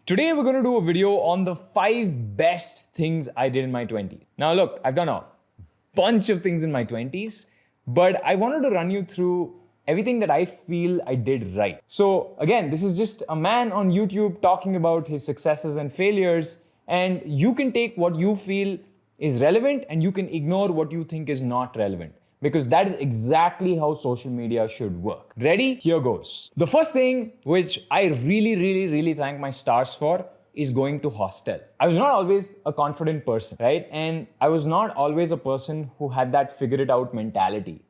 Today we're going to do a video on the 5 best things I did in my 20s. Now look, I've done a bunch of things in my 20s, but I wanted to run you through everything that I feel I did right. So again, this is just a man on YouTube talking about his successes and failures, and you can take what you feel is relevant and you can ignore what you think is not relevant. Because that is exactly how social media should work. Ready? Here goes. The first thing which I really thank my stars for is going to HOSTEL. I was not always a confident person, right? And I was not always a person who had that figure it out mentality.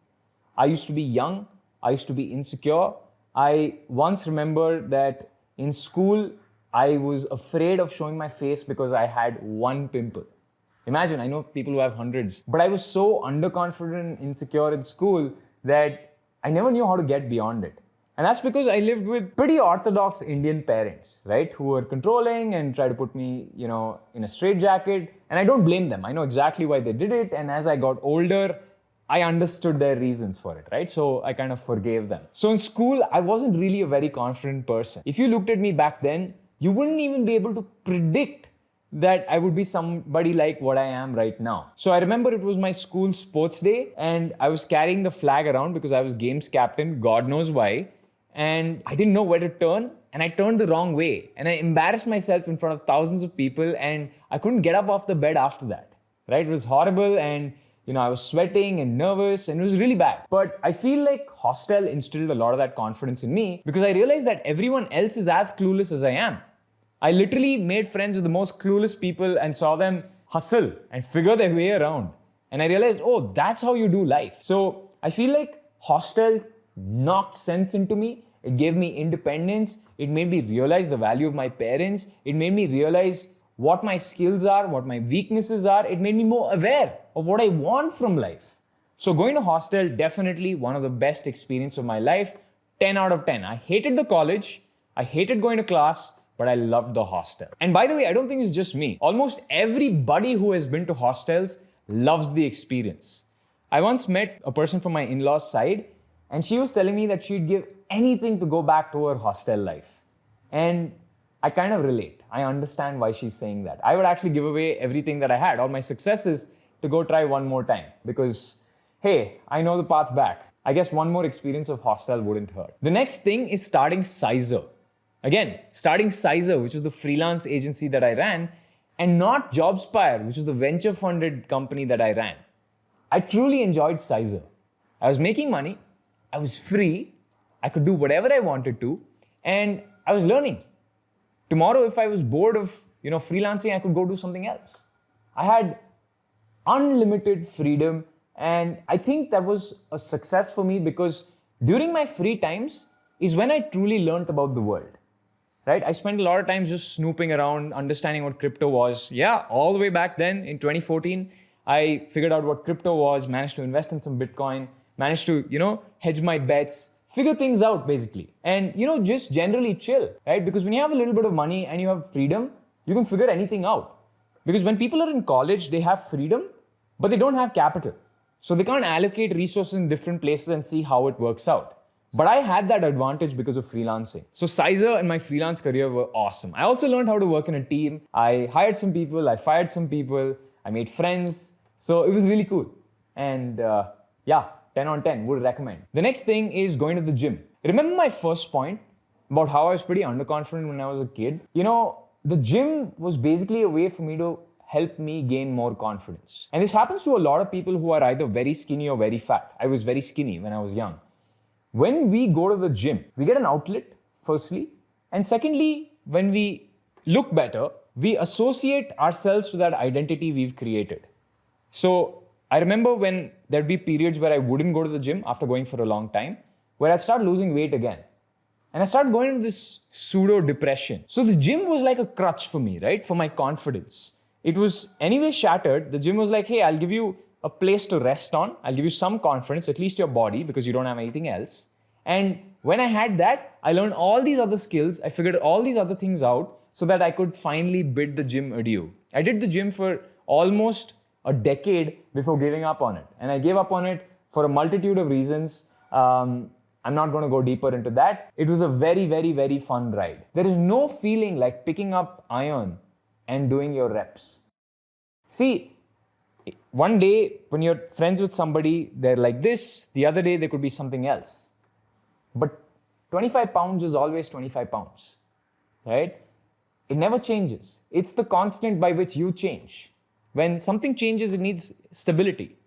I used to be young. I used to be insecure. I once remember that in school, I was afraid of showing my face because I had one pimple. Imagine, I know people who have hundreds, but I was so underconfident and insecure in school that I never knew how to get beyond it. And that's because I lived with pretty orthodox Indian parents, right? Who were controlling and tried to put me, in a straitjacket. And I don't blame them. I know exactly why they did it. And as I got older, I understood their reasons for it, right? So I kind of forgave them. So in school, I wasn't really a very confident person. If you looked at me back then, you wouldn't even be able to predict that I would be somebody like what I am right now. So I remember it was my school sports day and I was carrying the flag around because I was games captain, God knows why. And I didn't know where to turn and I turned the wrong way. And I embarrassed myself in front of thousands of people and I couldn't get up off the bed after that, right? It was horrible and I was sweating and nervous and it was really bad. But I feel like HOSTEL instilled a lot of that confidence in me because I realized that everyone else is as clueless as I am. I literally made friends with the most clueless people and saw them hustle and figure their way around. And I realized, oh, that's how you do life. So I feel like HOSTEL knocked sense into me. It gave me independence. It made me realize the value of my parents. It made me realize what my skills are, what my weaknesses are. It made me more aware of what I want from life. So going to HOSTEL, definitely one of the best experiences of my life. 10 out of 10. I hated the college. I hated going to class. But I love the HOSTEL. And by the way, I don't think it's just me. Almost everybody who has been to hostels loves the experience. I once met a person from my in-laws side and she was telling me that she'd give anything to go back to her hostel life. And I kind of relate. I understand why she's saying that. I would actually give away everything that I had, all my successes, to go try one more time. Because, hey, I know the path back. I guess one more experience of HOSTEL wouldn't hurt. The next thing is starting Sizer. Again, starting Sizer, which was the freelance agency that I ran, and not JobSpire, which was the venture-funded company that I ran. I truly enjoyed Sizer. I was making money, I was free, I could do whatever I wanted to, and I was learning. Tomorrow, if I was bored of freelancing, I could go do something else. I had unlimited freedom, and I think that was a success for me because during my free times is when I truly learned about the world. Right? I spent a lot of time just snooping around, understanding what crypto was. Yeah, all the way back then in 2014, I figured out what crypto was, managed to invest in some Bitcoin, managed to, hedge my bets, figure things out basically. And, just generally chill, right? Because when you have a little bit of money and you have freedom, you can figure anything out. Because when people are in college, they have freedom, but they don't have capital. So they can't allocate resources in different places and see how it works out. But I had that advantage because of freelancing. So Sizer and my freelance career were awesome. I also learned how to work in a team. I hired some people, I fired some people, I made friends. So it was really cool. And 10 on 10, would recommend. The next thing is going to the gym. Remember my first point about how I was pretty underconfident when I was a kid? The gym was basically a way for me to help me gain more confidence. And this happens to a lot of people who are either very skinny or very fat. I was very skinny when I was young. When we go to the gym, we get an outlet, firstly. And secondly, when we look better, we associate ourselves to that identity we've created. So I remember when there'd be periods where I wouldn't go to the gym after going for a long time, where I'd start losing weight again. And I started going into this pseudo depression. So the gym was like a crutch for me, right? For my confidence. It was anyway shattered. The gym was like, hey, I'll give you a place to rest on. I'll give you some confidence, at least your body, because you don't have anything else. And when I had that, I learned all these other skills. I figured all these other things out so that I could finally bid the gym adieu. I did the gym for almost a decade before giving up on it. And I gave up on it for a multitude of reasons. I'm not going to go deeper into that. It was a very, very, very fun ride. There is no feeling like picking up iron and doing your reps. See, one day when you're friends with somebody, they're like this. The other day, they could be something else. But 25 pounds is always 25 pounds, right? It never changes. It's the constant by which you change. When something changes, it needs stability.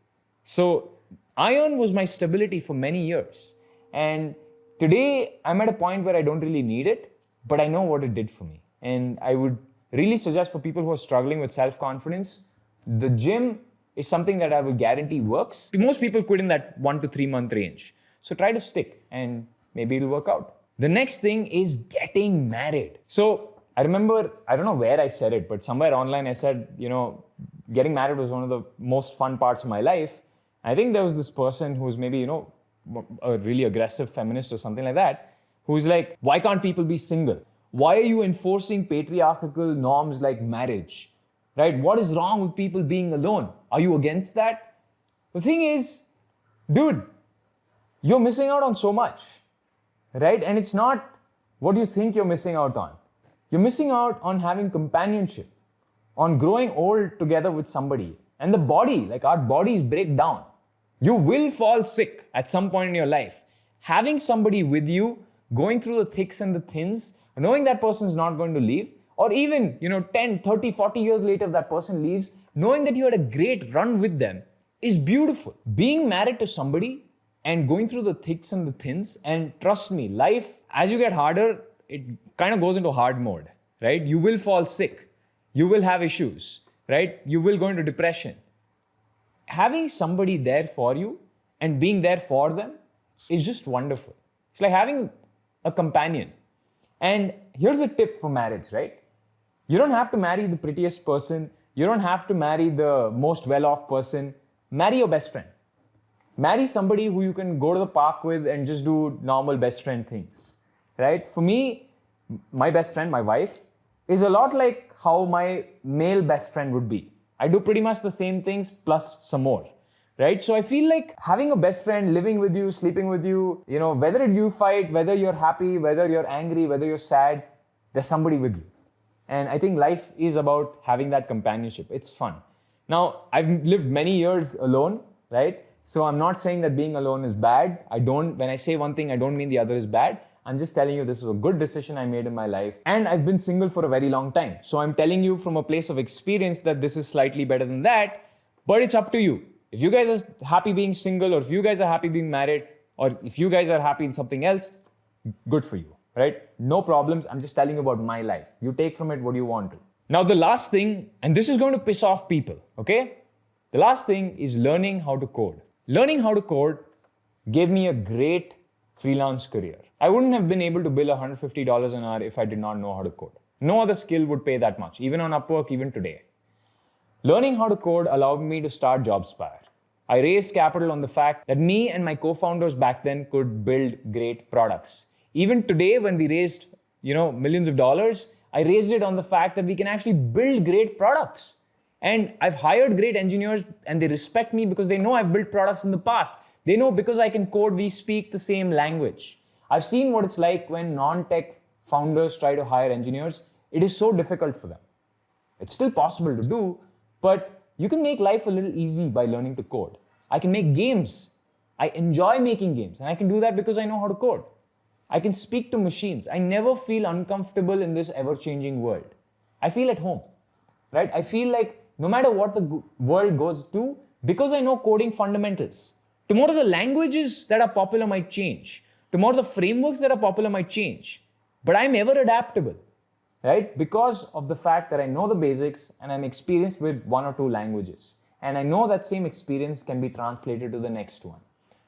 So iron was my stability for many years. And today, I'm at a point where I don't really need it, but I know what it did for me. And I would really suggest for people who are struggling with self-confidence, the gym is something that I will guarantee works. Most people quit in that 1 to 3 month range. So try to stick and maybe it'll work out. The next thing is getting married. So I remember, I don't know where I said it, but somewhere online I said, getting married was one of the most fun parts of my life. I think there was this person who's maybe, a really aggressive feminist or something like that, who's like, why can't people be single? Why are you enforcing patriarchal norms like marriage? Right? What is wrong with people being alone? Are you against that? The thing is, dude, you're missing out on so much, right? And it's not what you think you're missing out on. You're missing out on having companionship, on growing old together with somebody. And the body, like our bodies break down. You will fall sick at some point in your life. Having somebody with you, going through the thicks and the thins, knowing that person is not going to leave, or even, 10, 30, 40 years later, if that person leaves, knowing that you had a great run with them is beautiful. Being married to somebody and going through the thicks and the thins, and trust me, life, as you get harder, it kind of goes into hard mode, right? You will fall sick. You will have issues, right? You will go into depression. Having somebody there for you and being there for them is just wonderful. It's like having a companion. And here's a tip for marriage, right? You don't have to marry the prettiest person. You don't have to marry the most well-off person. Marry your best friend. Marry somebody who you can go to the park with and just do normal best friend things, right? For me, my best friend, my wife, is a lot like how my male best friend would be. I do pretty much the same things plus some more, right? So I feel like having a best friend living with you, sleeping with you, whether you fight, whether you're happy, whether you're angry, whether you're sad, there's somebody with you. And I think life is about having that companionship. It's fun. Now, I've lived many years alone, right? So I'm not saying that being alone is bad. When I say one thing, I don't mean the other is bad. I'm just telling you this is a good decision I made in my life. And I've been single for a very long time. So I'm telling you from a place of experience that this is slightly better than that, but it's up to you. If you guys are happy being single, or if you guys are happy being married, or if you guys are happy in something else, good for you, right? No problems. I'm just telling you about my life. You take from it what you want to. Now, the last thing, and this is going to piss off people, okay? The last thing is learning how to code. Learning how to code gave me a great freelance career. I wouldn't have been able to bill $150 an hour if I did not know how to code. No other skill would pay that much, even on Upwork, even today. Learning how to code allowed me to start JobSpire. I raised capital on the fact that me and my co-founders back then could build great products. Even today, when we raised, millions of dollars, I raised it on the fact that we can actually build great products. And I've hired great engineers and they respect me because they know I've built products in the past. They know because I can code, we speak the same language. I've seen what it's like when non-tech founders try to hire engineers. It is so difficult for them. It's still possible to do, but you can make life a little easy by learning to code. I can make games. I enjoy making games, and I can do that because I know how to code. I can speak to machines. I never feel uncomfortable in this ever-changing world. I feel at home, right? I feel like no matter what the world goes to, because I know coding fundamentals. Tomorrow the languages that are popular might change. Tomorrow the frameworks that are popular might change. But I'm ever adaptable, right? Because of the fact that I know the basics and I'm experienced with 1 or 2 languages. And I know that same experience can be translated to the next one.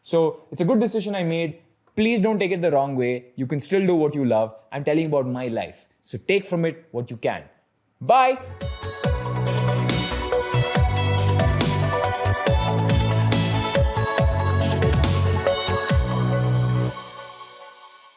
So it's a good decision I made. Please don't take it the wrong way. You can still do what you love. I'm telling you about my life. So take from it what you can. Bye.